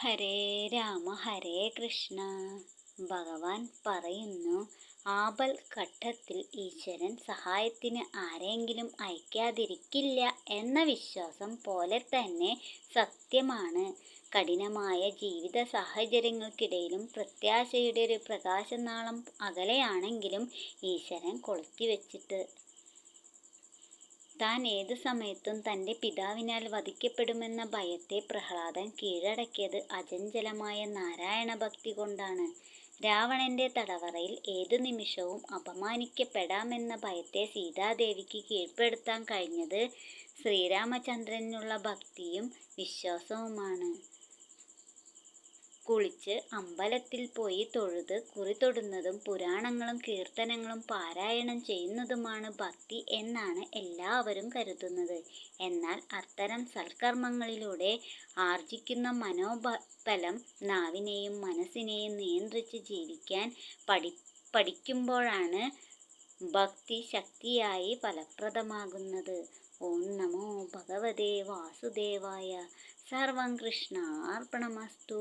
ഹരേ രാമ ഹരേ കൃഷ്ണ. ഭഗവാൻ പറയുന്നു, ആപൽ ഘട്ടത്തിൽ ഈശ്വരൻ സഹായത്തിന് ആരെങ്കിലും അയക്കാതിരിക്കില്ല എന്ന വിശ്വാസം പോലെ തന്നെ സത്യമാണ്. കഠിനമായ ജീവിത സാഹചര്യങ്ങൾക്കിടയിലും പ്രത്യാശയുടെ ഒരു പ്രകാശനാളം അകലെയാണെങ്കിലും ഈശ്വരൻ കൊളുത്തിവെച്ചിട്ട് താൻ ഏതു സമയത്തും തൻ്റെ പിതാവിനാൽ വധിക്കപ്പെടുമെന്ന ഭയത്തെ പ്രഹ്ലാദൻ കീഴടക്കിയത് അചഞ്ചലമായ നാരായണ ഭക്തി കൊണ്ടാണ്. രാവണന്റെ തടവറയിൽ ഏതു നിമിഷവും അപമാനിക്കപ്പെടാമെന്ന ഭയത്തെ സീതാദേവിക്ക് കീഴ്പ്പെടുത്താൻ കഴിഞ്ഞത് ശ്രീരാമചന്ദ്രനുള്ള ഭക്തിയും വിശ്വാസവുമാണ്. കുളിച്ച് അമ്പലത്തിൽ പോയി തൊഴുത് കുറി തൊടുന്നതും പുരാണങ്ങളും കീർത്തനങ്ങളും പാരായണം ചെയ്യുന്നതുമാണ് ഭക്തി എന്നാണ് എല്ലാവരും കരുതുന്നത്. എന്നാൽ അത്തരം സൽക്കർമ്മങ്ങളിലൂടെ ആർജിക്കുന്ന മനോബലം നാവിനെയും മനസ്സിനെയും നിയന്ത്രിച്ച് ജീവിക്കാൻ പഠിക്കുമ്പോഴാണ് ഭക്തി ശക്തിയായി ഫലപ്രദമാകുന്നത്. ഓം നമോ ഭഗവതേ വാസുദേവായ. സർവം കൃഷ്ണാർപ്പണമസ്തു.